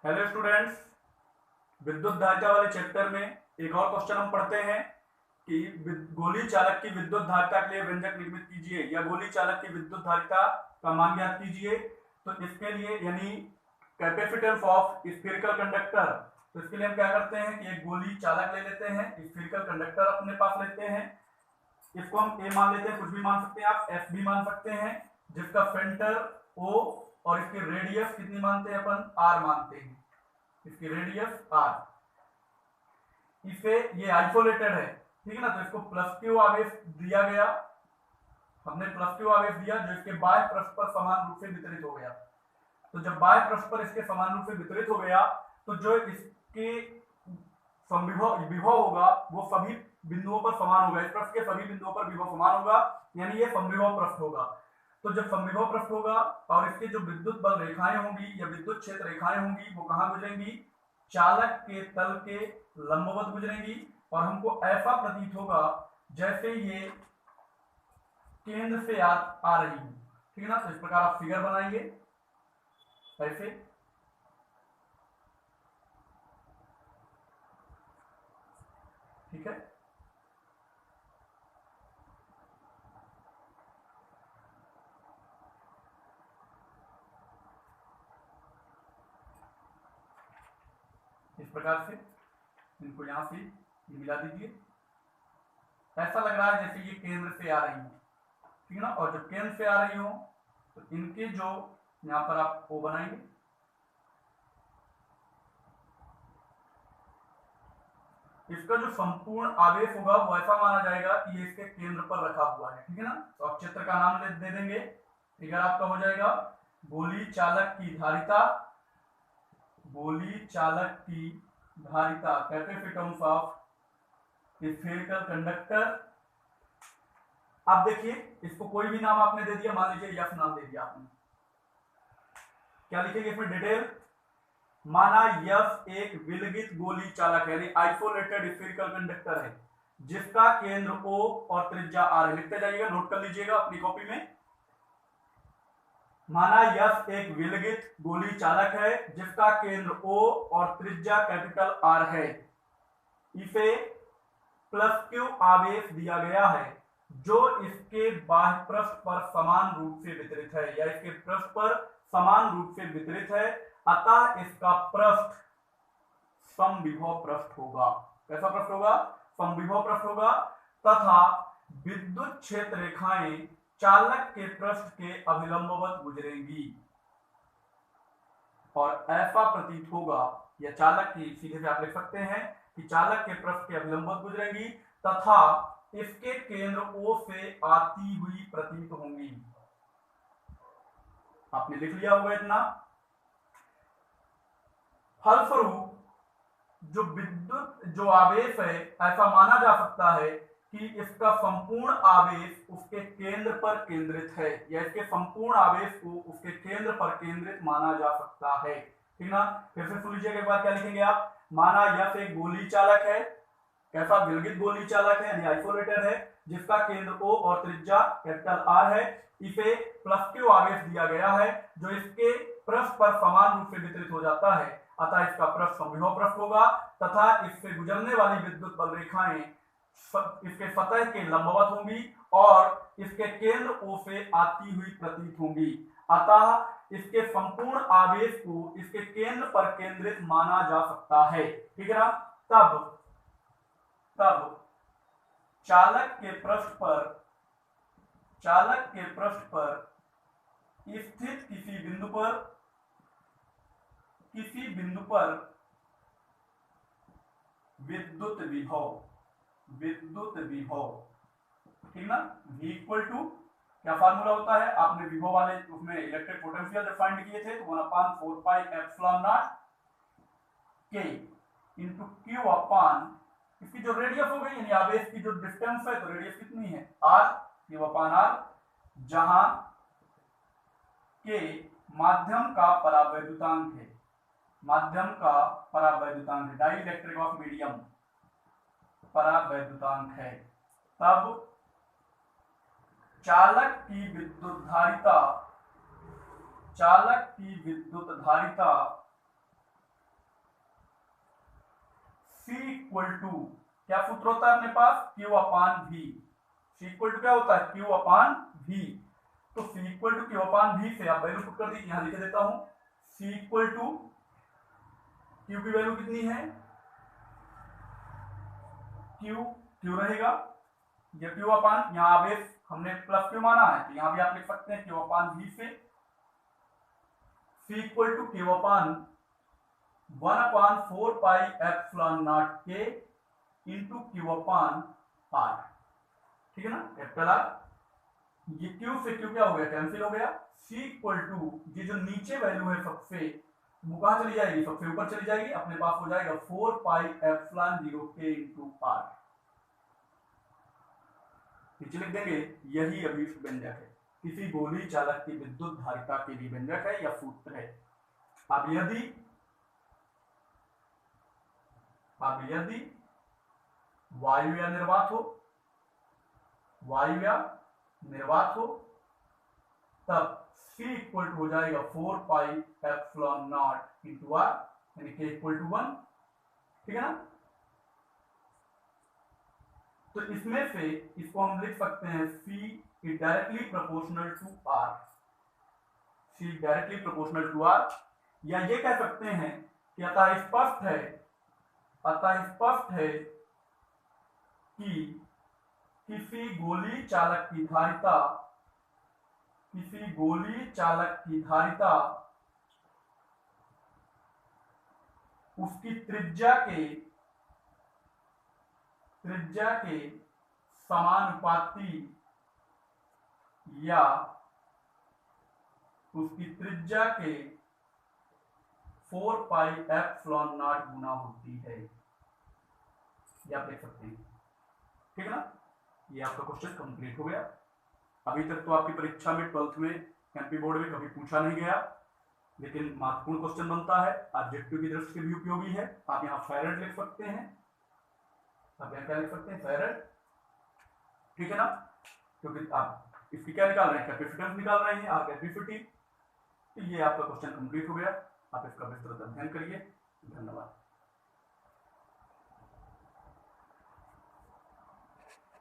Hello students, विद्युत धारिता वाले चैप्टर में एक और क्वेश्चन हम पढ़ते हैं कि गोली चालक की विद्युत धारिता के लिए व्यंजक निर्मित कीजिए या गोली चालक की विद्युत धारिता का मान ज्ञात कीजिए। तो इसके लिए यानी कैपेसिटेंस ऑफ स्फेरिकल कंडक्टर, तो इसके लिए हम क्या करते हैं कि एक गोली चालक ले लेते हैं, स्फेरिकल कंडक्टर अपने पास लेते हैं, इसको हम ए मान लेते हैं, कुछ भी मान सकते हैं आप, एफ भी मान सकते हैं, जिसका सेंटर ओ और इसकी रेडियस कितनी मानते हैं अपन, आर मानते हैं, इसकी रेडियस आर। इसे ये आइसोलेटेड है, ठीक है ना, तो इसको प्लस क्यू आवेश दिया गया, हमने प्लस क्यू आवेश दिया जो इसके बाह्य पृष्ठ पर समान रूप से वितरित हो गया। तो जब बाह्य पृष्ठ पर इसके समान रूप से वितरित हो गया तो जो इसके विभव होगा वो सभी बिंदुओं पर समान होगा, इस पृष्ठ के सभी बिंदुओं पर विभव समान होगा, यानी ये समविभव पृष्ठ होगा। तो जब समविभव पृष्ठ होगा और इसके जो विद्युत बल रेखाएं होंगी या विद्युत क्षेत्र रेखाएं होंगी वो कहां गुजरेंगी, चालक के तल के लंबवत गुजरेंगी और हमको ऐसा प्रतीत होगा जैसे ये केंद्र से आ रही है, ठीक है ना। तो इस प्रकार आप फिगर बनाएंगे ऐसे, ठीक है। इस प्रकार से इनको यहां से मिला दीजिए, ऐसा लग रहा है जैसे ये केंद्र से आ रही हो, ठीक है ना। और जब केंद्र से आ रही हो तो इनके जो यहां पर आप ओ बनाएंगे, इसका जो संपूर्ण आवेश होगा वो ऐसा माना जाएगा कि ये इसके केंद्र पर रखा हुआ है, ठीक है ना। तो आप चित्र का नाम दे देंगे, फिगर आपका हो जाएगा गोली चालक की धारिता, गोली चालक की धारिता कैपेसिटेंस ऑफ स्फेरिकल कंडक्टर। अब देखिए इसको कोई भी नाम आपने दे दिया, मान लीजिए यफ नाम दे दिया आपने, क्या लिखेंगे इसमें डिटेल, माना यफ एक विलगित गोली चालक है, यानी आइसोलेटेड स्फेरिकल कंडक्टर है जिसका केंद्र ओ और त्रिज्या आर है। लिखते जाइएगा, नोट कर लीजिएगा अपनी कॉपी में। माना यफ एक विलगित गोली चालक है जिसका केंद्र ओ और त्रिज्या कैपिटल आर है, इसे प्लस क्यू आवेश दिया गया है जो इसके बाह्य पृष्ठ पर समान रूप से वितरित है या इसके पृष्ठ पर समान रूप से वितरित है, अतः इसका पृष्ठ समविभव पृष्ठ होगा। कैसा पृष्ठ होगा, समविभव पृष्ठ होगा, तथा विद्युत क्षेत्र रेखाएं चालक के पृष्ठ के अभिलंबवत गुजरेंगी और ऐसा प्रतीत होगा, या चालक की सीधे से आप लिख सकते हैं कि चालक के पृष्ठ के अभिलंबवत गुजरेंगी तथा इसके केंद्र ओ से आती हुई प्रतीत होंगी। आपने लिख लिया होगा इतना। फलस्वरूप जो विद्युत जो आवेश है ऐसा माना जा सकता है कि इसका संपूर्ण आवेश उसके केंद्र पर केंद्रित है या इसके संपूर्ण आवेश को उसके केंद्र पर केंद्रित माना जा सकता है, ठीक ना। फिर से सुन लीजिएगा एक बार, क्या लिखेंगे आप, माना यह एक गोली चालक है, कैसा, विलगित गोली चालक है यानी आइसोलेटेड है, जिसका केंद्र ओ और त्रिज्या कैपिटल आर है, इसे प्लस क्यू आवेश दिया गया है जो इसके पृष्ठ पर समान रूप से वितरित हो जाता है, अतः इसका पृष्ठ समविभव पृष्ठ होगा तथा इससे गुजरने वाली विद्युत बल रेखाएं इसके सतह के लंबवत होंगी और इसके केंद्र ओ से आती हुई प्रतीत होंगी, अतः इसके संपूर्ण आवेश को इसके केंद्र पर केंद्रित माना जा सकता है, ठीक है ना। तब चालक के पृष्ठ पर स्थित किसी बिंदु पर विद्युत विभव, ठीक ना, V इक्वल टू क्या फार्मूला होता है, आपने विभव वाले उसमें इलेक्ट्रिक पोटेंशियल जब फाइंड किए थे तो 1/4 pi epsilon naught K into Q अपान इसकी जो रेडियस हो गई यानी आवेश की जो डिस्टेंस है, तो रेडियस कितनी है R, Q अपान R, जहां K माध्यम का परावैद्युतांक है, डाइइलेक्ट्रिक ऑफ मीडियम परावैद्युतांक है। तब चालक की विद्युत धारिता C इक्वल टू क्या सूत्र होता है अपने पास, Q upon V। C equal to क्या होता है, Q अपान V। तो C equal to Q upon V से आप वैल्यू पुट कर दीजिए, यहां लिख देता हूं C इक्वल टू Q की वैल्यू कितनी है, Q रहेगा, ये Q अपान, यहाँ आवेश हमने प्लस Q माना है तो यहां भी आप लिख सकते हैं Q अपान V से C equal to Q upon 1/4 pi epsilon naught K into Q upon R, ठीक है ना, कैपिटल R। ये Q से Q क्या हो गया, कैंसिल हो गया। C इक्वल टू ये जो नीचे वैल्यू है सबसे, वो कहां चली जाएगी, सबसे ऊपर चली जाएगी, अपने पास हो जाएगा 4 pi epsilon 0 K into R। नीचे लिख देंगे, यही अभी व्यंजक है, किसी गोली चालक की विद्युत धारिता के लिए व्यंजक है या सूत्र है। अब यदि वायु या निर्वात हो, तब C इक्वल टू हो जाएगा 4 पाई एप्सिलॉन नॉट इंटू R, यानी K इक्वल टू 1, ठीक है ना। तो इसमें से इसको हम लिख सकते हैं C is directly proportional to R, C directly proportional to R, या ये कह सकते हैं कि अतः स्पष्ट है कि किसी गोली चालक की धारिता उसकी त्रिज्या के समानुपाती या उसकी त्रिज्या के 4 पाई एप्सिलॉन नॉट गुना होती है, ये आप देख सकते हैं, ठीक है ना। ये आपका क्वेश्चन कंप्लीट हो गया। अभी तक तो आपकी परीक्षा में 12th में एमपी बोर्ड में कभी पूछा नहीं गया, लेकिन महत्वपूर्ण क्वेश्चन बनता है, ऑब्जेक्टिव की दृष्टि से भी उपयोगी है। आप यहाँ फैरेड लिख सकते हैं, आप यहाँ क्या लिख सकते हैं, फैरेड, ठीक है ना, क्योंकि आप इसकी क्या निकाल रहे हैं, कैपेसिटेंस निकाल रहे हैं, आप कैपेसिटी। तो ये आपका क्वेश्चन कंप्लीट हो गया। आप इसका विस्तृत अध्ययन करिए। धन्यवाद।